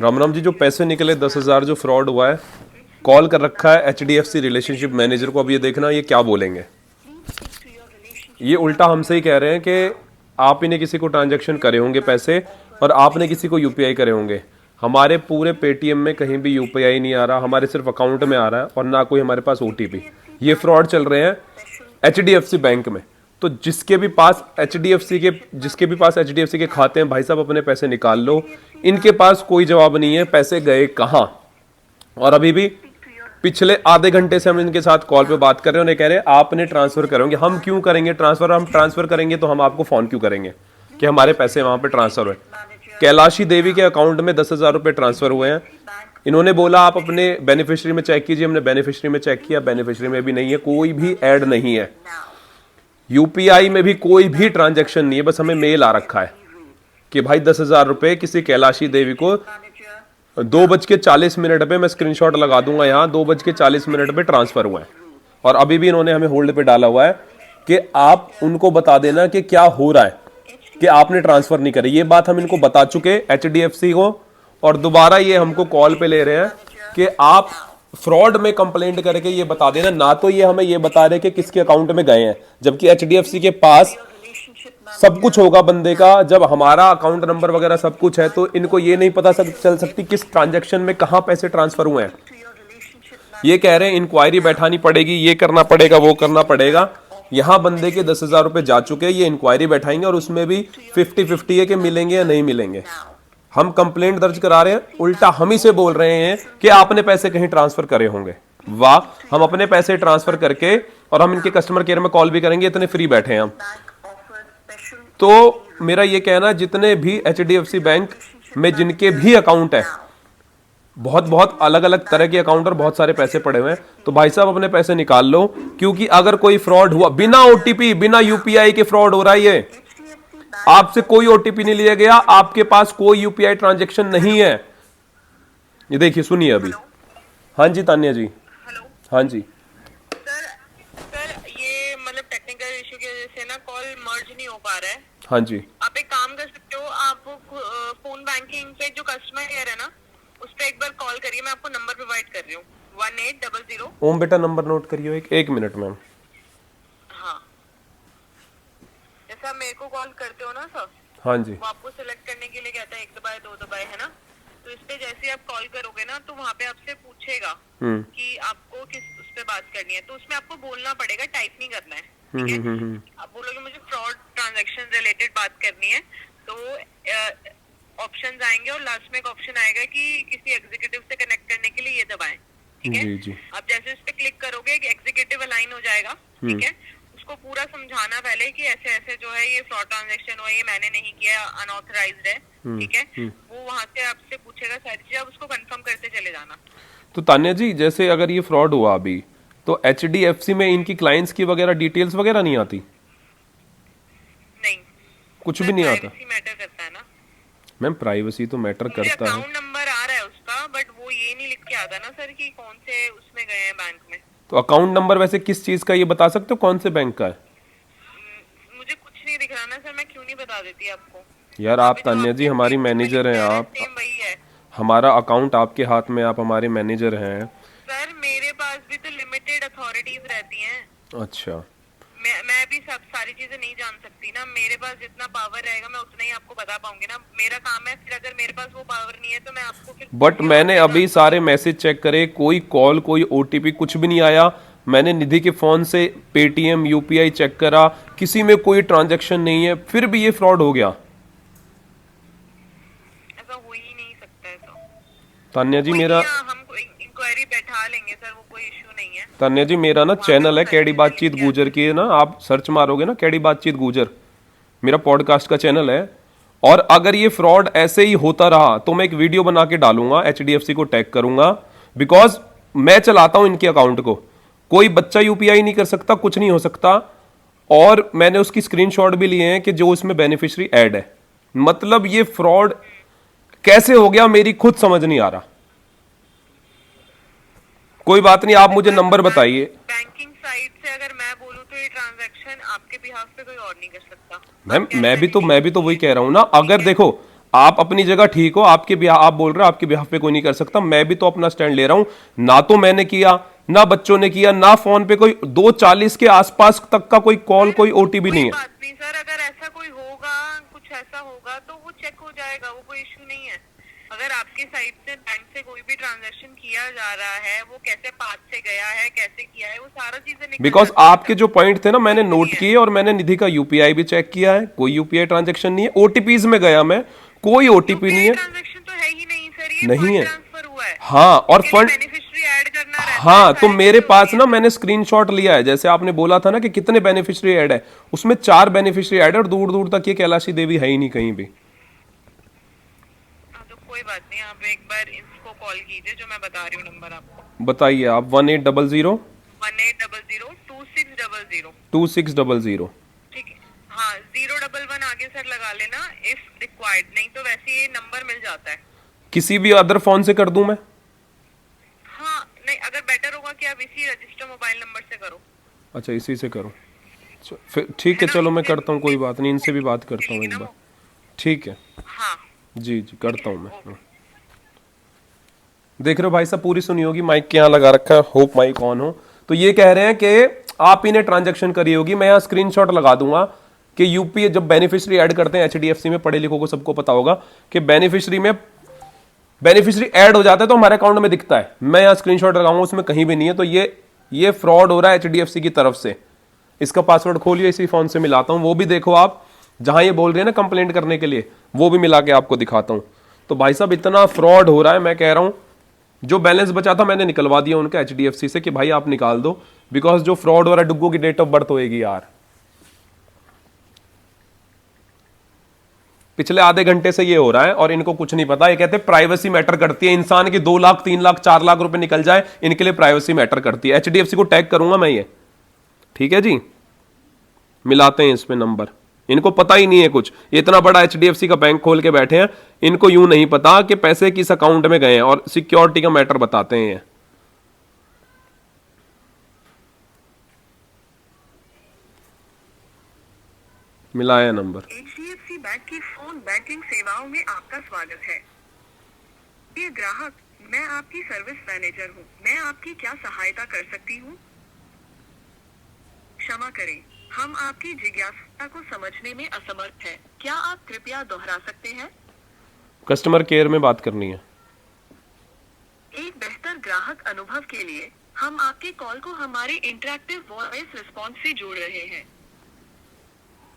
राम राम जी, जो पैसे निकले 10,000 जो फ्रॉड हुआ है, कॉल कर रखा है HDFC रिलेशनशिप मैनेजर को। अब ये देखना ये क्या बोलेंगे। ये उल्टा हमसे ही कह रहे हैं कि आप इन्हें किसी को ट्रांजैक्शन करे होंगे पैसे और आपने किसी को यूपीआई करे होंगे। हमारे पूरे पेटीएम में कहीं भी यूपीआई नहीं आ रहा, हमारे सिर्फ अकाउंट में आ रहा है और ना कोई हमारे पास ओटीपी। ये फ्रॉड चल रहे हैं HDFC बैंक में। तो जिसके भी पास HDFC के खाते हैं, भाई साहब अपने पैसे निकाल लो। इनके पास कोई जवाब नहीं है पैसे गए कहाँ। और अभी भी पिछले आधे घंटे से हम इनके साथ कॉल पे बात कर रहे हैं। उन्हें कह रहे हैं आपने ट्रांसफर करोगे। हम क्यों करेंगे ट्रांसफर? हम ट्रांसफर करेंगे तो हम आपको फोन क्यों करेंगे कि हमारे पैसे वहां पे ट्रांसफर हुए। कैलाशी देवी के अकाउंट में 10,000 रुपए ट्रांसफर हुए हैं। इन्होंने बोला आप अपने बेनिफिशियरी में चेक कीजिए। हमने बेनिफिशियरी में चेक किया, बेनिफिशियरी में भी नहीं है, कोई भी ऐड नहीं है। यूपीआई में भी कोई भी ट्रांजैक्शन नहीं है। बस हमें मेल आ रखा है कि भाई 10,000 रुपए किसी कैलाशी देवी को 2:40 पे, मैं स्क्रीनशॉट लगा दूंगा यहाँ, 2:40 पे ट्रांसफर हुआ है। और अभी भी इन्होंने हमें होल्ड पे डाला हुआ है कि आप उनको बता देना कि क्या हो रहा है, कि आपने ट्रांसफर नहीं करे। ये बात हम इनको बता चुके HDFC को, और दोबारा ये हमको कॉल पे ले रहे हैं कि आप फ्रॉड में कंप्लेंट करके ये बता देना। ना तो ये हमें ये बता रहे कि किसके अकाउंट में गए हैं, जबकि HDFC के पास सब कुछ होगा बंदे का। जब हमारा अकाउंट नंबर वगैरह सब कुछ है तो इनको ये नहीं पता चल सकती किस ट्रांजैक्शन में कहां पैसे ट्रांसफर हुए हैं। ये कह रहे हैं इंक्वायरी बैठानी पड़ेगी, ये करना पड़ेगा, वो करना पड़ेगा। यहां बंदे के 10,000 रुपए जा चुके हैं, ये इंक्वायरी बैठाएंगे और उसमें भी 50-50 है कि मिलेंगे या नहीं मिलेंगे। हम कंप्लेंट दर्ज करा रहे हैं, उल्टा हम ही से बोल रहे हैं कि आपने पैसे कहीं ट्रांसफर करे होंगे। वाह, हम अपने पैसे ट्रांसफर करके और हम इनके कस्टमर केयर में कॉल भी करेंगे, इतने फ्री बैठे हैं हम। तो मेरा ये कहना, जितने भी HDFC बैंक में जिनके भी अकाउंट है, बहुत बहुत अलग अलग तरह के अकाउंट और बहुत सारे पैसे पड़े हुए हैं, तो भाई साहब अपने पैसे निकाल लो। क्योंकि अगर कोई फ्रॉड हुआ, बिना ओटीपी बिना यूपीआई के फ्रॉड हो रहा है। ये आपसे कोई ओटीपी नहीं लिया गया, आपके पास कोई यूपीआई ट्रांजैक्शन नहीं है। ये देखिए, सुनिए अभी। हाँ जी तान्या जी। हेलो हाँ जी। सर, ये मतलब टेक्निकल इशू की वजह से ना कॉल मर्ज नहीं हो पा रहा है। हाँ जी। आप एक काम कर सकते हो, आप फोन बैंकिंग पे जो कस्टमर केयर है ना, उस पर एक बार कॉल करिए। मैं आपको नंबर प्रोवाइड कर रही हूँ, 1800। ओम बेटा नंबर नोट करिए, एक मिनट मैम। हाँ, जैसे आप मेरे को कॉल करते हो ना सर, हाँ जी। वो आपको सिलेक्ट करने के लिए कहता है 1 दबाए 2 दबाए, है ना। तो इस पे जैसे ही आप कॉल करोगे ना, तो वहाँ पे आपसे पूछेगा कि आपको किस उस पे बात करनी है। तो उसमें आपको बोलना पड़ेगा, टाइप नहीं करना है, ठीक है। आप बोलोगे मुझे फ्रॉड ट्रांजैक्शन रिलेटेड बात करनी है, तो ऑप्शंस आएंगे और लास्ट में एक ऑप्शन आएगा कि किसी एग्जीक्यूटिव से कनेक्ट करने के लिए ये दबाएं, ठीक है। जी जी। आप जैसे उस पे क्लिक करोगे, एक एग्जीक्यूटिव अलाइन हो जाएगा, ठीक है। उसको पूरा समझाना पहले कि ऐसे ऐसे जो है ये फ्रॉड ट्रांजैक्शन हुआ, ये मैंने नहीं किया, अनऑथराइज्ड है, ठीक है। वो वहां से आपसे पूछेगा सारी चीजें, आप उसको कंफर्म करते चले जाना। तो तान्या जी, जैसे अगर ये फ्रॉड हुआ अभी, तो HDFC में इनकी क्लाइंट्स की वगैरह डिटेल्स वगैरह नहीं आती? नहीं, कुछ भी नहीं आता? प्राइवेसी मैटर करता है ना मैम प्राइवेसी तो मैटर मुझे। करता है। अकाउंट नंबर आ रहा है उसका, बट वो ये नहीं लिख के आता ना सर कि कौन से उसमें गए हैं बैंक में। तो अकाउंट नंबर वैसे किस चीज का, ये बता सकते हो कौन से बैंक का है? मुझे कुछ नहीं दिख रहा ना सर, मैं क्यों नहीं बता देती आपको। यार आप तान्या जी हमारी मैनेजर हैं, आप, सेम वही है हमारा अकाउंट आपके हाथ में, आप हमारे मैनेजर हैं। सर। मेरे पास भी तो लिमिटेड अथॉरिटीज रहती हैं। अच्छा। मैं भी सब सारी चीजें नहीं जान सकती ना। मेरे पास जितना पावर रहेगा मैं उतना ही आपको बता पाऊंगी ना। मेरा काम है, फिर अगर मेरे पास वो पावर नहीं है तो मैं आपको फिर। बट मैंने अभी सारे मैसेज चेक करे, कोई कॉल, कोई OTP कुछ भी नहीं आया। मैंने निधि के फोन से पेटीएम UPI चेक करा, किसी में कोई ट्रांजैक्शन नहीं है, फिर भी ये फ्रॉड हो गया। ऐसा हो ही नहीं सकता है तो। तान्या जी मेरा, हम इंक्वायरी बैठा लेंगे सर, वो कोई इशू नहीं है। तान्या जी मेरा ना चैनल है कैडी बातचीत गुजर की, है ना, आप सर्च मारोगे ना कैडी बातचीत गुजर, मेरा पॉडकास्ट का चैनल है। और अगर ये फ्रॉड ऐसे ही होता रहा तो मैं एक वीडियो बना के डालूंगा, HDFC को टैग करूंगा, बिकॉज मैं चलाता हूं इनके अकाउंट को। कोई बच्चा UPI नहीं कर सकता, कुछ नहीं हो सकता। और मैंने उसकी स्क्रीनशॉट भी लिए हैं कि जो इसमें बेनिफिशियरी ऐड है। मतलब ये फ्रॉड कैसे हो गया मेरी खुद समझ नहीं आ रहा। कोई बात नहीं, आप मुझे नंबर बताइए। बैंकिंग साइट से अगर मैं बोलूं तो ये ट्रांजैक्शन आपके बिहाफ पे कोई और नहीं कर सकता। मैम मैं भी तो वही कह रहा हूं ना। अगर देखो, आप अपनी जगह ठीक हो, आपके बिहाफ आप बोल रहे हो आपके बिहाफ पे कोई नहीं कर सकता, मैं भी तो अपना स्टैंड ले रहा हूं। ना तो मैंने किया, ना बच्चों ने किया, ना फोन पे कोई 2:40 के आसपास तक का कोई कॉल, कोई ओटीपी नहीं है। बात नहीं सर, अगर ऐसा कोई होगा, कुछ ऐसा होगा तो वो चेक हो जाएगा, वो कोई इशू नहीं है। अगर आपके साइड से बैंक से कोई भी ट्रांजैक्शन किया जा रहा है, वो कैसे पाथ से गया है, कैसे किया है, वो सारा चीजें निकल बिकॉज जाती है आपके सर। जो पॉइंट थे ना मैंने नोट किए, और मैंने निधि का यूपीआई भी चेक किया है, कोई यूपीआई ट्रांजैक्शन नहीं है। ओटीपीज में गया मैं, कोई ओटीपी नहीं है। ट्रांजैक्शन तो है ही नहीं सर, ये नहीं फंड है। ट्रांसफर हुआ है। हाँ, और फंड, बेनिफिशियरी ऐड करना रहता है, हाँ, तो सारी मेरे चीजें पास होती ना हैं। मैंने स्क्रीनशॉट लिया है, जैसे आपने बोला था ना कि कितने बेनिफिशियरी ऐड है, उसमें 4 बेनिफिशियरी ऐड है, और दूर दूर तक ये कैलाशी देवी है ही नहीं कहीं भी। हाँ, तो कोई बात नहीं, आप एक बार इसको कॉल कीजिए जो मैं बता रही हूँ नंबर आपको। बताइए आप। 1800 1800 2600। 2600। ठीक है, हाँ 011 आगे सर लगा लेना इफ रिक्वायर्ड, नहीं तो वैसे ये नंबर मिल जाता है। किसी भी अदर फोन से कर दूं मैं? हाँ नहीं, अगर बेटर होगा कि आप इसी रजिस्टर मोबाइल नंबर से करो। अच्छा, इसी से करूं? फिर ठीक है, चलो मैं करता हूँ, कोई बात नहीं, इनसे भी बात करता हूँ एक बार। ठीक है, हाँ जी जी, करता हूँ मैं। देख रहे हो भाई साहब, पूरी सुनी होगी, माइक के यहाँ लगा रखा है, होप माइक ऑन हो। तो ये कह रहे हैं कि आप इन्हें ट्रांजैक्शन करी होगी, मैं यहाँ स्क्रीनशॉट लगा दूंगा कि यूपीआई जब बेनिफिशियरी ऐड करते हैं एचडीएफसी में, पढ़े लिखों को सबको पता होगा कि बेनिफिशियरी ऐड हो जाता है तो हमारे अकाउंट में दिखता है। मैं यहाँ स्क्रीनशॉट लगाऊंगा, उसमें कहीं भी नहीं है। तो ये फ्रॉड हो रहा है एचडीएफसी की तरफ से। इसका पासवर्ड खोलिए, इसी फोन से मिलाता हूं, वो भी देखो आप, जहां ये बोल रहे हैं ना कंप्लेंट करने के लिए, वो भी मिला के आपको दिखाता हूं। तो भाई साहब इतना फ्रॉड हो रहा है, मैं कह रहा हूं जो बैलेंस बचा था मैंने निकलवा दिया उनका एचडीएफसी से कि भाई आप निकाल दो, बिकॉज जो फ्रॉड हो रहा है डुग्गू की डेट ऑफ बर्थ होएगी यार। पिछले आधे घंटे से ये हो रहा है और इनको कुछ नहीं पता। ये कहते हैं प्राइवेसी मैटर करती है, इंसान के 2 लाख 3 लाख 4 लाख रुपए निकल जाए, इनके लिए प्राइवेसी मैटर करती है। एचडीएफसी को टैग करूंगा मैं ये, ठीक है जी। मिलाते हैं इसमें नंबर, इनको पता ही नहीं है कुछ। इतना बड़ा एचडीएफसी का बैंक खोल के बैठे हैं, इनको यूं नहीं पता कि पैसे किस अकाउंट में गए हैं, और सिक्योरिटी का मैटर बताते हैं ये। मिलाया नंबर। एचडीएफसी बैंक की फोन बैंकिंग सेवाओं में आपका स्वागत है। ये ग्राहक, मैं आपकी सर्विस मैनेजर हूँ, मैं आपकी क्या सहायता कर सकती हूँ? क्षमा करें, हम आपकी जिज्ञासा को समझने में असमर्थ हैं। क्या आप कृपया दोहरा सकते हैं? कस्टमर केयर में बात करनी है। एक बेहतर ग्राहक अनुभव के लिए हम आपके कॉल को हमारे इंटरैक्टिव वॉइस रिस्पॉन्स से जोड़ रहे हैं।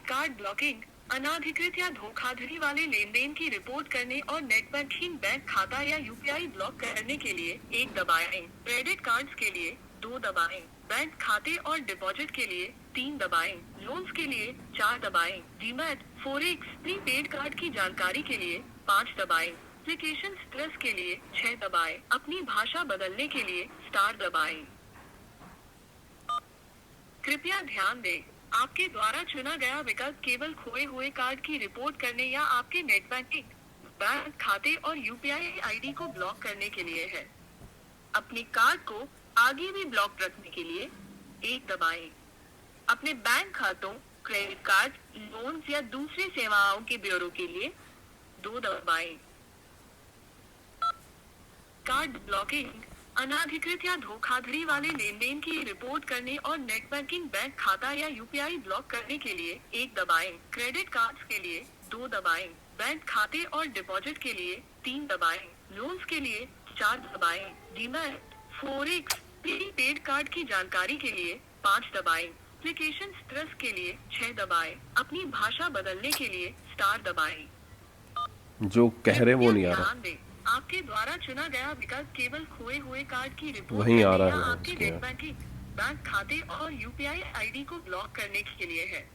कार्ड ब्लॉकिंग, अनाधिकृत या धोखाधड़ी वाले लेन देन की रिपोर्ट करने और नेट बैंकिंग, बैंक खाता या यूपीआई ब्लॉक करने के लिए 1 दबाएं। क्रेडिट कार्ड्स के लिए 2 दबाएं। बैंक खाते और डिपॉजिट के लिए 3 दबाएं। लोन्स के लिए 4 दबाएं। डीमैट, फॉरेक्स, प्रीपेड कार्ड की जानकारी के लिए 5 दबाएं। एप्लीकेशन स्ट्रेस के लिए 6 दबाएं। अपनी भाषा बदलने के लिए स्टार दबाएं। कृपया ध्यान दें, आपके द्वारा चुना गया विकल्प केवल खोए हुए कार्ड की रिपोर्ट करने या आपके नेट बैंकिंग, बैंक खाते और यूपीआई आईडी को ब्लॉक करने के लिए है। अपने कार्ड को आगे भी ब्लॉक रखने के लिए 1 दबाएं। अपने बैंक खातों, क्रेडिट कार्ड, लोन्स या दूसरी सेवाओं के ब्यूरो के लिए 2 दबाएं। कार्ड ब्लॉकिंग, अनाधिकृत या धोखाधड़ी वाले लेन देन की रिपोर्ट करने और नेट बैंकिंग, बैंक खाता या यूपीआई ब्लॉक करने के लिए 1 दबाएं। क्रेडिट कार्ड्स के लिए 2 दबाएं। बैंक खाते और डिपॉजिट के लिए 3 दबाएं। लोन्स के लिए 4 दबाएं। डीमैट, फॉरेक्स, प्रीपेड कार्ड की जानकारी के लिए 5 दबाएं। एप्लीकेशन स्ट्रेस के लिए 6 दबाएं। अपनी भाषा बदलने के लिए स्टार दबाएं। जो कह रहे वो नहीं आ रहा, ध्यान दें, आपके द्वारा चुना गया विकल्प केवल खोए हुए कार्ड की रिपोर्ट वहीं आ करने रहा या है आपके उसके नेट यहाँ। बैंकिंग, बैंक खाते और यूपीआई आईडी को ब्लॉक करने के लिए है।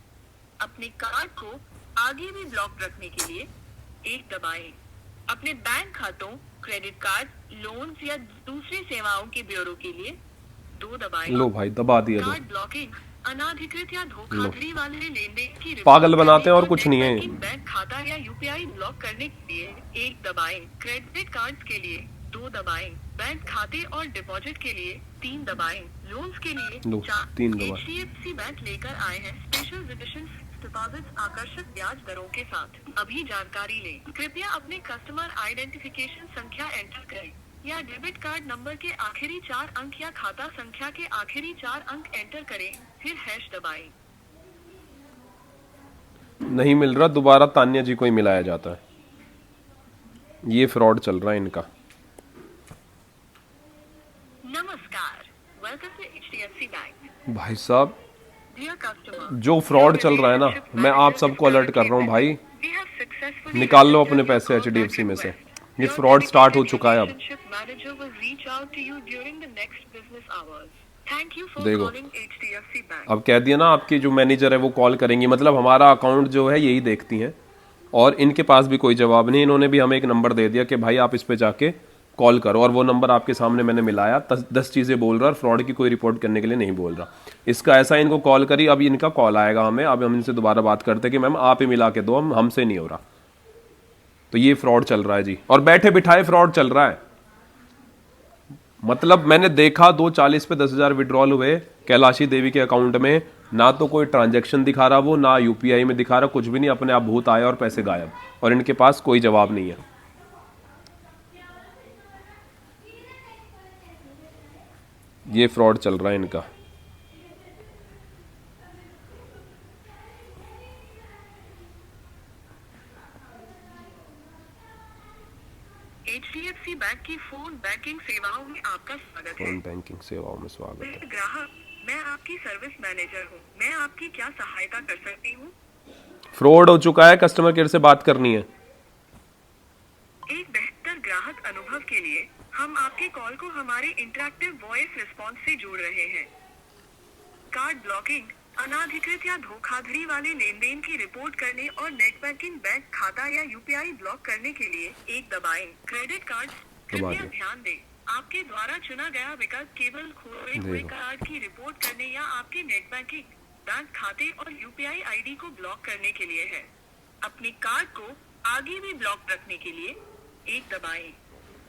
अपने कार्ड को आगे भी ब्लॉक रखने के लिए 1 दबाएं। अपने बैंक खातों, क्रेडिट कार्ड, लोन्स या दूसरी सेवाओं के ब्यूरो के लिए 2 दबाएं। लो भाई दबा दिया दो। कार्ड ब्लॉकिंग, अनाधिकृत या धोखाधड़ी वाले लेन देन की रिपोर्ट पागल बनाते हैं और करने कुछ नहीं है। नेट बैंकिंग, बैंक खाता या यूपीआई ब्लॉक करने के लिए 1 दबाएं। क्रेडिट कार्ड्स के लिए 2 दबाएं। बैंक खाते और डिपॉजिट के लिए 3 दबाएं। लोन्स के लिए लो, 4। 3 दबाएं। एचडीएफसी बैंक लेकर आए हैं स्पेशल रिविजन फिक्स डिपॉजिट आकर्षक ब्याज दरों के साथ। अभी जानकारी लें। कृपया अपने कस्टमर आइडेंटिफिकेशन संख्या एंटर करें या डेबिट कार्ड नंबर के आखिरी 4 अंक या खाता संख्या के आखिरी 4 अंक एंटर करें, फिर हैश दबाएं। नहीं मिल रहा, दोबारा तान्या जी को ही मिलाया जाता है। ये फ्रॉड चल रहा है इनका। नमस्कार, वेलकम टू HDFC बैंक। भाई साहब, डियर कस्टमर, जो फ्रॉड चल रहा है ना, मैं आप सबको अलर्ट कर रहा हूँ भाई, निकाल लो अपने पैसे HDFC में से। ये फ्रॉड स्टार्ट हो चुका है अब। देखो, अब कह दिया ना, आपकी जो मैनेजर है वो कॉल करेंगी, मतलब हमारा अकाउंट जो है यही देखती हैं, और इनके पास भी कोई जवाब नहीं। इन्होंने भी हमें एक नंबर दे दिया कि भाई आप इस पे जाके कॉल करो, और वो नंबर आपके सामने मैंने मिलाया, 10 चीज़ें बोल रहा है, और फ्रॉड की कोई रिपोर्ट करने के लिए नहीं बोल रहा। इसका ऐसा इनको कॉल करी, अब इनका कॉल आएगा हमें, अब हम इनसे दोबारा बात करते कि मैम आप ही मिला के दो, हमसे नहीं हो रहा। तो ये फ्रॉड चल रहा है जी, और बैठे बिठाए फ्रॉड चल रहा है। मतलब मैंने देखा 240 पे 10,000 विड्रॉल हुए कैलाशी देवी के अकाउंट में, ना तो कोई ट्रांजैक्शन दिखा रहा वो, ना UPI में दिखा रहा, कुछ भी नहीं, अपने आप भूत आया और पैसे गायब, और इनके पास कोई जवाब नहीं है। ये फ्रॉड चल रहा है इनका। HDFC बैंक की फोन बैंकिंग सेवाओं में आपका स्वागत है। फोन बैंकिंग सेवाओं में स्वागत है। ग्राहक, मैं आपकी सर्विस मैनेजर हूँ, मैं आपकी क्या सहायता कर सकती हूँ? फ्रॉड हो चुका है, कस्टमर केयर से बात करनी है। एक बेहतर ग्राहक अनुभव के लिए हम आपके कॉल को हमारे इंटरैक्टिव वॉइस रिस्पॉन्स से जोड़ रहे हैं। कार्ड ब्लॉकिंग, अनाधिकृत या धोखाधड़ी वाले लेन देन की रिपोर्ट करने और नेट बैंकिंग, बैंक खाता या UPI ब्लॉक करने के लिए 1 दबाएं। क्रेडिट कार्ड, कृपया ध्यान दें, आपके द्वारा चुना गया विकल्प केवल खोए हुए कार्ड की रिपोर्ट करने या आपके नेट बैंकिंग, बैंक खाते और UPI ID को ब्लॉक करने के लिए है। अपने कार्ड को आगे भी ब्लॉक रखने के लिए 1 दबाएं।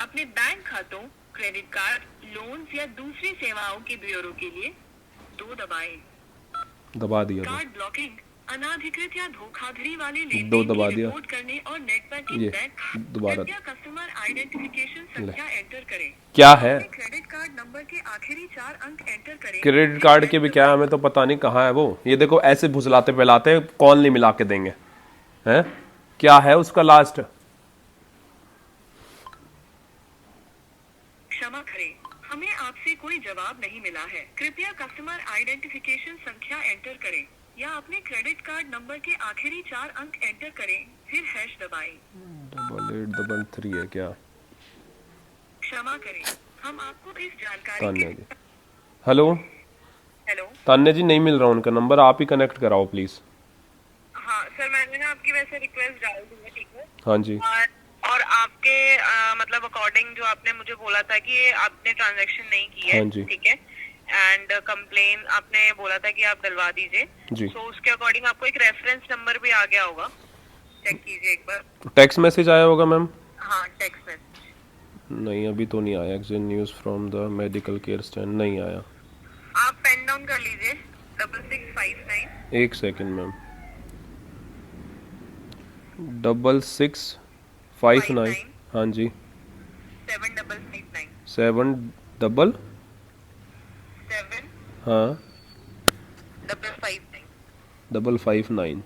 अपने बैंक खातों, क्रेडिट कार्ड, लोन्स या दूसरी सेवाओं के ब्यूरो के लिए 2 दबाएं। दबा दिया, कार्ड ब्लॉकिंग, अनाधिकृत या धोखाधड़ी वाले लेन 2 देन दबा की दिया, रिपोर्ट करने और नेट बैंकिंग, ये बैंक दोबारा कस्टमर आइडेंटिफिकेशन संख्या एंटर करें। क्या है, क्रेडिट कार्ड नंबर के आखिरी 4 अंक एंटर करें। क्रेडिट कार्ड के भी क्या है, हमें तो पता नहीं कहाँ है वो। ये देखो ऐसे भुसलाते पहलाते कॉल नहीं मिला के देंगे, हैं? क्या है उसका लास्ट? क्षमा करें, हमें आपसे कोई जवाब नहीं मिला है। कृपया कस्टमर आइडेंटिफिकेशन संख्या एंटर करें या अपने क्रेडिट कार्ड नंबर के आखिरी 4 अंक एंटर करें, फिर हैश दबाएं। 8833 है क्या? क्षमा करें, हम आपको इस जानकारी तान्या जी, हेलो हेलो। तान्या जी, नहीं मिल रहा उनका नंबर, आप ही कनेक्ट कराओ प्लीज। हाँ सर, मैंने ना आपकी वैसे रिक्वेस्ट डाल दी है, ठीक है? हाँ जी। और आपके मतलब अकॉर्डिंग जो आपने मुझे बोला था कि आपने ट्रांजैक्शन नहीं की है, हाँ जी। ठीक है, एंड कंप्लेन आपने बोला था कि आप डलवा दीजिए जी। तो उसके अकॉर्डिंग आपको एक रेफरेंस नंबर भी आ गया होगा, चेक कीजिए एक बार। टेक्स्ट मैसेज आया होगा मैम? हाँ, टेक्स्ट मैसेज। नहीं, अभी तो नहीं आया। Exchange news from the medical care stand, नहीं आया। आप पेन डाउन कर लीजिए 6659। एक सेकंड मैम, 6659, हाँ जी, 7559 7 डबल, 7 हाँ, 559 559,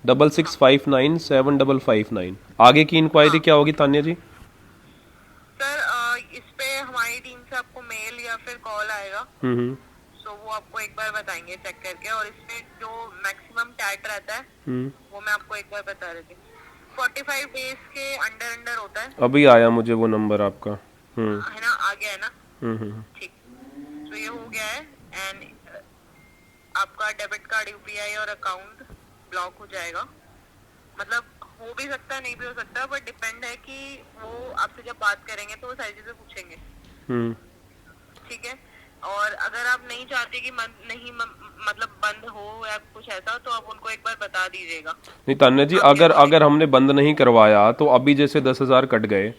6659 7559। आगे की इंक्वायरी क्या होगी तान्या जी? सर इस पे हमारी टीम से आपको मेल या फिर कॉल आएगा, हम्म, तो वो आपको एक बार बताएंगे चेक करके। और इसमें जो मैक्सिमम टैट रहता है वो मैं आपको एक बार बता रही थी, 45 डेज के अंडर होता है। अभी आया मुझे वो नंबर आपका, है ना, आ गया है ना? हम्म। ठीक, तो ये हो गया है एंड आपका डेबिट कार्ड, UPI और अकाउंट ब्लॉक हो जाएगा। मतलब हो भी सकता है, नहीं भी हो सकता, बट डिपेंड है कि वो आपसे जब बात करेंगे तो वो सारी चीजें पूछेंगे, ठीक है? और अगर आप नहीं चाहते कि मतलब बंद हो या कुछ ऐसा, तो आप उनको एक बार बता दीजिएगा। नहीं तान्या जी, अगर हमने बंद नहीं करवाया तो अभी जैसे 10,000 कट गए,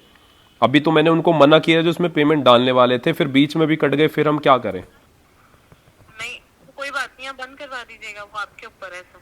अभी तो मैंने उनको मना किया जो उसमें पेमेंट डालने वाले थे, फिर बीच में भी कट गए, फिर हम क्या करें? नहीं, कोई बात नहीं, आप बंद करवा दीजिएगा, वो आपके ऊपर है सर।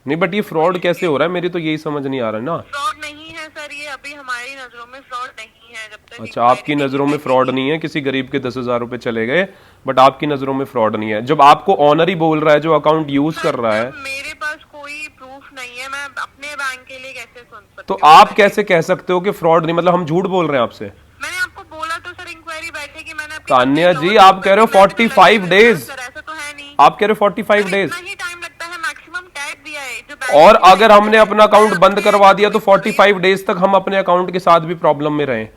नहीं बट ये फ्रॉड कैसे हो रहा है, मेरी तो यही समझ नहीं आ रहा है ना। फ्रॉड नहीं है सर, ये अभी हमारी नजरों में फ्रॉड नहीं है। जब तक अच्छा, आपकी नजरों में फ्रॉड नहीं है, किसी गरीब के 10,000 रुपए चले गए, बट आपकी नजरों में फ्रॉड नहीं है। जब आपको ऑनर ही बोल रहा है जो अकाउंट यूज कर रहा है, मेरे पास कोई प्रूफ नहीं है, मैं अपने बैंक के लिए कैसे सुन सकती तो हूँ? आप कैसे कह सकते हो कि फ्रॉड नहीं, मतलब हम झूठ बोल रहे हैं आपसे। मैंने आपको बोला तो सर इंक्वायरी बैठेगी, मैंने आपकी तान्या कंप्लेंट जी, लॉन्च आप कह रहे हो कर दी, 45 मैंने डेज, सर ऐसा तो है नहीं। आप कह रहे हो 45 डेज, इतना ही टाइम लगता है, मैक्सिमम टैग दिया है जो बैंक और में अगर हमने अपना अकाउंट बंद करवा दिया तो 45 डेज तक हम अपने अकाउंट के साथ भी प्रॉब्लम में रहें,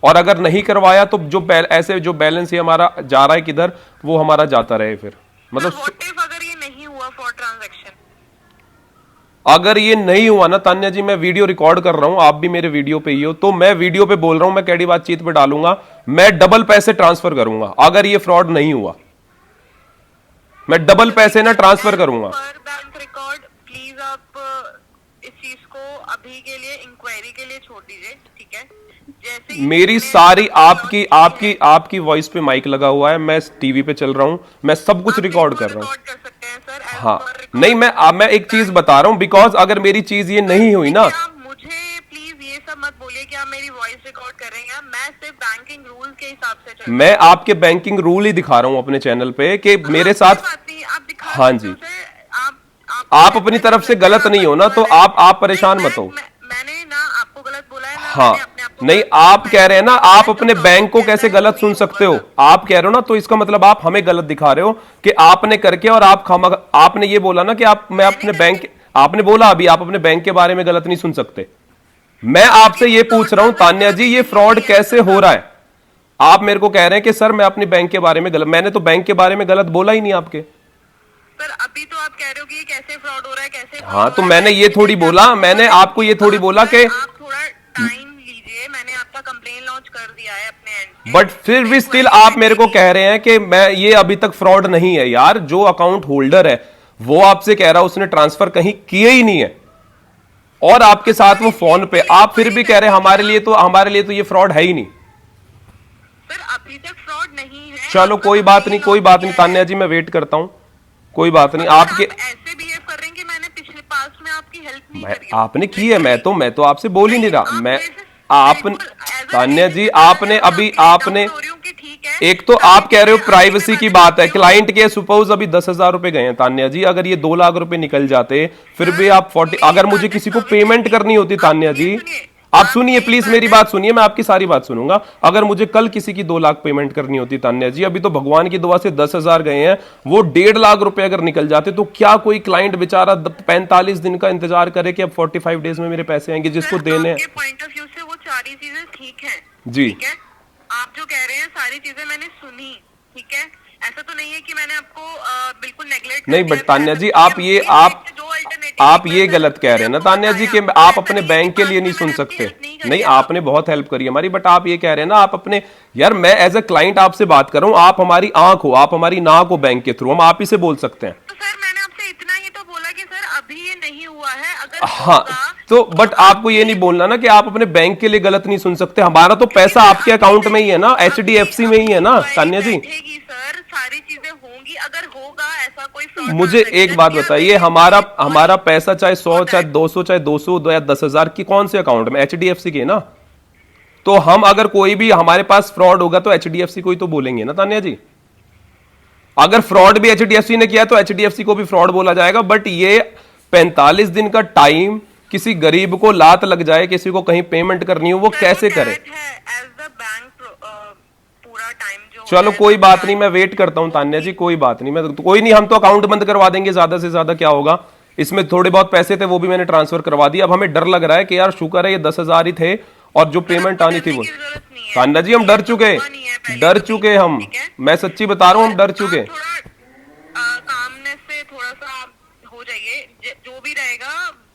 और अगर नहीं करवाया तो जो ऐसे जो बैलेंस है हमारा जा रहा है किधर, वो हमारा जाता रहे फिर। मतलब व्हाट इफ अगर ये नहीं हुआ फॉर ट्रांजैक्शन? अगर ये नहीं हुआ ना तान्या जी, मैं वीडियो रिकॉर्ड कर रहा हूं, आप भी मेरे वीडियो पे ही हो, तो मैं वीडियो पे बोल रहा हूं, मैं कैडी बातचीत पे डालूंगा, मैं डबल पैसे ट्रांसफर करूंगा। अगर ये फ्रॉड नहीं हुआ मैं डबल पैसे ना ट्रांसफर करूंगा। पर बैंक रिकॉर्ड प्लीज आप इस चीज को अभी के लिए इंक्वायरी के लिए छोड़ दीजिए, ठीक है? जैसे ही मेरी मैंने सारी अपना आपकी वॉइस पे माइक लगा हुआ है, मैं टीवी पे चल रहा हूं, मैं सब कुछ आप रिकॉर्ड इसको कर रहा हूं। रिकॉर्ड कर सकते हैं सर, as हाँ, per record। नहीं मैं एक चीज बता रहा हूं, बिकॉज अगर मेरी चीज ये नहीं हुई ना, आप मुझे प्लीज ये सब मत बोलिए कि आप मेरी वॉइस रिकॉर्ड कर रहे हैं। मैं सिर्फ बैंकिंग रूल के हिसाब से चल मैं आपके बैंकिंग रूल ही दिखा रहा हूं अपने चैनल पे कि मेरे कोई साथ। बात नहीं, आप दिखा हाँ सकते जी, हो सर, आप अपनी तरफ से गलत नहीं हो ना, तो आप परेशान मत हो। मैंने ना आपको गलत बोला है ना, हाँ, मैंने अपने आप को नहीं गलत आप बोला कह है। रहे हैं ना, मैं आप जो अपने लॉजिक बैंक को कहता कैसे है, गलत वही सुन सकते हो, होगा। आप कह रहे हो ना, तो इसका मतलब आप हमें गलत दिखा रहे हो कि आपने करके, और आप आपने ये बोला ना कि मैं अपने बैंक, आपने बोला अभी आप अपने बैंक के बारे में गलत नहीं सुन सकते। मैं आपसे ये पूछ रहा हूं तान्या जी, ये फ्रॉड कैसे हो रहा है? आप मेरे को कह रहे हैं कि सर मैं अपनी बैंक के बारे में गलत, मैंने तो बैंक के बारे में गलत बोला ही नहीं आपके। सर अभी तो आप कह रहे हो कि ये कैसे फ्रॉड हो रहा है, कैसे fraud हाँ, हो तो रहा है। मैंने ये थोड़ी बोला, मैंने आपको ये थोड़ी बोला कि आप थोड़ा टाइम लीजिए, मैंने आपका कंप्लेन लॉन्च कर दिया है अपने एंड से। बट फिर भी स्टिल आप मेरे को कह रहे हैं कि मैं ये अभी तक फ्रॉड नहीं है। यार, जो अकाउंट होल्डर है वो आपसे कह रहा है उसने ट्रांसफर कहीं किए ही नहीं है, और आपके साथ वो फोन पे, आप फिर भी कह रहे हैं हमारे लिए तो ये फ्रॉड है ही नहीं। सर अभी तक फ्रॉड नहीं है। चलो आपका कोई बात complaint नहीं, कोई launch बात नहीं किया है। तान्या जी, मैं वेट करता हूं, कोई बात नहीं। सर, आपके आप ऐसे बिहेव कर रहे हैं कि मैंने पिछले पास्ट में आपकी हेल्प नहीं मैं करी है। आपने की है, मैं तो आपसे बोल ही नहीं रहा। आप मैं मेरे से आप बिल्कुल as a Tanya ji, relative आपने मैं अभी आपके आपने डाउन हो रही हूँ कि ठीक है, एक तो आप कह रहे हो आप प्राइवेसी मेरे की बारे में बात है, बोल रहे हो। क्लाइंट के सपोज अभी 10,000 रुपए गए हैं तान्या जी, अगर ये 2 लाख रुपए निकल जाते फिर भी आप 40, अगर मुझे किसी को पेमेंट करनी होती तान्या जी, आप सुनिए प्लीज, मेरी बात सुनिए, मैं आपकी सारी बात सुनूंगा। अगर मुझे कल किसी की 2 लाख पेमेंट करनी होती तान्या जी, अभी तो भगवान की दुआ से 10,000 गए हैं, वो 1.5 लाख रुपए अगर निकल जाते, तो क्या कोई क्लाइंट बेचारा 45 दिन का इंतजार करे कि अब 45 डेज में मेरे पैसे आएंगे जिसको देने हैं? आपके पॉइंट ऑफ व्यू से वो सारी चीजें ठीक हैं, जी। ठीक है? आप जो कह रहे हैं सारी चीजें मैंने सुनी, ठीक है? ऐसा तो नहीं है कि मैंने आपको बिल्कुल नेग्लेक्ट नहीं, बट तान्या जी आप ये गलत कह रहे हैं ना तान्या जी कि आप अपने बैंक के लिए नहीं सुन सकते। नहीं, आपने बहुत हेल्प करी हमारी, बट आप ये कह रहे हैं ना आप अपने, यार मैं एज अ क्लाइंट आपसे बात कर रहा हूं, आप हमारी आंख हो, आप हमारी नाक हो बैंक के थ्रू, हम आप ही से बोल सकते हैं। तो सर मैंने आपसे इतना ही तो बोला कि सर अभी ये नहीं हुआ है, अगर हाँ, होगा तो बट आपको ये नहीं बोलना ना कि आप अपने बैंक के लिए गलत नहीं सुन सकते। हमारा तो पैसा आपके अकाउंट में ही है ना, HDFC में ही है ना तान्या जी। बैठेगी सर, सारी चीजें होंगी, अगर होगा ऐसा कोई fraud मुझे एक transaction बात या बताइए, फिर हमारा पैसा चाहे 100 चाहे 200 चाहे 200 या 10,000 की कौन से अकाउंट में, HDFC के ना, तो हम अगर कोई भी हमारे पास फ्रॉड होगा तो HDFC को ही तो बोलेंगे ना तान्या जी। अगर फ्रॉड भी HDFC ने किया तो HDFC को भी फ्रॉड बोला जाएगा। बट ये 45 दिन का टाइम, किसी गरीब को लात लग जाए, किसी को कहीं पेमेंट करनी हो, वो कैसे करे? पूरा टाइम जो चलो कोई बात नहीं, मैं वेट करता हूं तान्या जी, कोई बात नहीं, मैं कोई नहीं, हम तो अकाउंट बंद करवा देंगे, ज्यादा से ज्यादा क्या होगा इसमें। थोड़े बहुत पैसे थे वो भी मैंने ट्रांसफर करवा दिया। अब हमें डर लग रहा है कि यार शुक्र है ये 10,000 ही थे, और जो पेमेंट आनी थी वो। तान्या जी हम डर चुके हम, मैं सच्ची बता रहा हूं, हम डर चुके। कामनेस से थोड़ा सा हो जाइए, जो भी रहेगा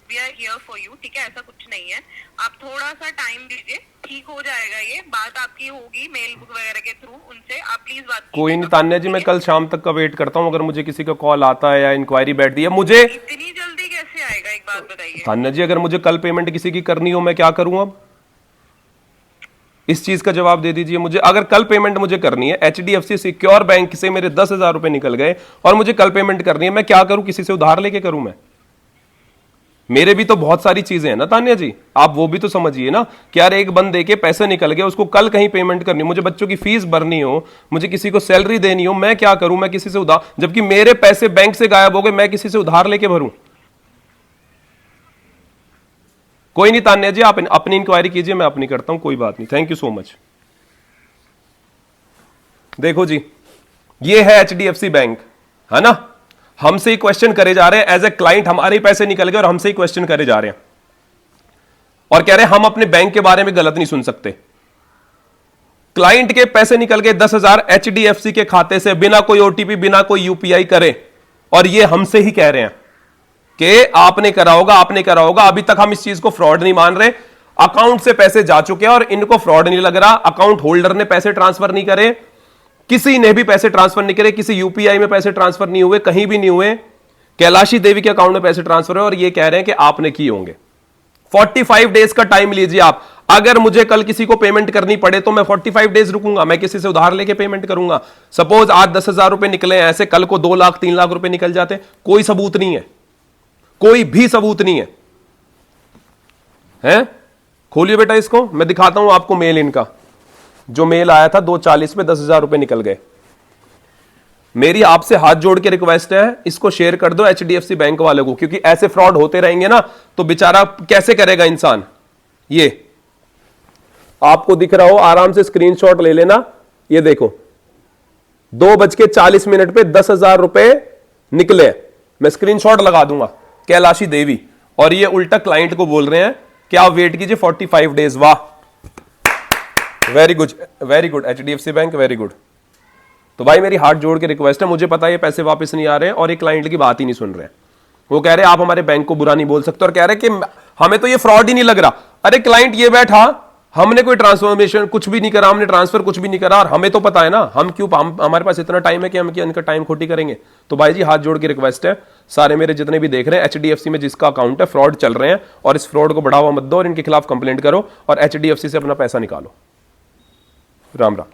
we are here for you, ठीक है? ऐसा कुछ नहीं है, आप थोड़ा सा टाइम दीजिए, ठीक हो जाएगा। ये बात आपकी होगी मेल वगैरह के थ्रू उनसे, आप प्लीज बात कोई नहीं तान्या जी, मैं कल शाम तक का वेट करता हूं, अगर मुझे किसी का कॉल आता है या इंक्वायरी बैठती है। मुझे इतनी जल्दी कैसे आएगा, एक बात बताइए तान्या जी, अगर मुझे कल पेमेंट किसी की करनी हो, मैं क्या करूं अब? इस चीज का जवाब दे दीजिए मुझे। अगर कल पेमेंट मुझे करनी है, HDFC सिक्योर बैंक से मेरे 10,000 रुपए निकल गए और मुझे कल पेमेंट करनी है, मैं क्या करूं? किसी से उधार लेके करूं मैं? मेरे भी तो बहुत सारी चीजें हैं ना तान्या जी, आप वो भी तो समझिए ना कि यार एक बंदे के पैसे निकल गए, उसको कल कहीं पेमेंट करनी, मुझे बच्चों की फीस भरनी हो, मुझे किसी को सैलरी देनी हो, मैं क्या करूं, मैं किसी से उधार, जबकि मेरे पैसे बैंक से गायब हो गए, मैं किसी से उधार लेके भरूं? कोई नहीं तान्या जी, आप अपनी इंक्वायरी कीजिए, मैं अपनी करता हूं, कोई बात नहीं, थैंक यू सो मच। देखो जी, ये है एचडीएफसी बैंक, है ना, हमसे ही क्वेश्चन करे जा रहे हैं, एज ए क्लाइंट हमारे ही पैसे निकल गए और हमसे ही क्वेश्चन करे जा रहे हैं और कह रहे हैं हम अपने बैंक के बारे में गलत नहीं सुन सकते। क्लाइंट के पैसे निकल गए 10,000 एचडीएफसी के खाते से बिना कोई ओटीपी, बिना कोई यूपीआई करे, और ये हमसे ही कह रहे हैं कि आपने करा होगा, आपने करा होगा। अभी तक हम इस चीज को फ्रॉड नहीं मान रहे, अकाउंट से पैसे जा चुके हैं और इनको फ्रॉड नहीं लग रहा, अकाउंट होल्डर ने पैसे ट्रांसफर नहीं करे, किसी ने भी पैसे ट्रांसफर नहीं करे, किसी यूपीआई में पैसे ट्रांसफर नहीं हुए, कहीं भी नहीं हुए, कैलाशी देवी के अकाउंट में पैसे ट्रांसफर हुए और ये कह रहे हैं कि आपने किए होंगे। 45 डेज का टाइम लीजिए आप, अगर मुझे कल किसी को पेमेंट करनी पड़े तो मैं 45 डेज रुकूंगा, मैं किसी से उधार लेके पेमेंट करूंगा। सपोज आज 10,000 रुपए निकले हैं, ऐसे कल को 2 लाख 3 लाख रुपए निकल जाते, कोई सबूत नहीं है, कोई भी सबूत नहीं है, हैं? खोलिए बेटा इसको, मैं दिखाता हूं आपको मेल इनका, जो मेल आया था 2:40 में 10,000 रुपए निकल गए। मेरी आपसे हाथ जोड़ के रिक्वेस्ट है, इसको शेयर कर दो एचडीएफसी बैंक वाले को, क्योंकि ऐसे फ्रॉड होते रहेंगे ना तो बेचारा कैसे करेगा इंसान। ये आपको दिख रहा हो, आराम से स्क्रीनशॉट ले लेना, ये देखो 2:40 पे 10,000 रुपए निकले, मैं स्क्रीनशॉट लगा दूंगा, कैलाशी देवी, और ये उल्टा क्लाइंट को बोल रहे हैं कि आप वेट कीजिए 45 डेज। वाह, very good, very good HDFC bank, very good. तो भाई मेरी हाथ जोड़ के रिक्वेस्ट है, मुझे पता है ये पैसे वापस नहीं आ रहे हैं और एक क्लाइंट की बात ही नहीं सुन रहे हैं, वो कह रहे हैं आप हमारे बैंक को बुरा नहीं बोल सकते, और कह रहे हैं कि हमें तो ये फ्रॉड ही नहीं लग रहा। अरे क्लाइंट ये बैठा, हमने कोई ट्रांसफॉर्मेशन कुछ भी नहीं करा, हमने ट्रांसफर कुछ भी नहीं करा, और हमें तो पता है ना, हम क्यों, हमारे पास इतना टाइम है कि हम इनका टाइम खोटी करेंगे। तो भाई जी हाथ जोड़ के रिक्वेस्ट है, सारे मेरे जितने भी देख रहे हैं एचडीएफसी में जिसका अकाउंट है, फ्रॉड चल रहे हैं, और इस फ्रॉड को बढ़ावा मत दो और इनके खिलाफ कंप्लेंट करो और एचडीएफसी से अपना पैसा निकालो। राम राम।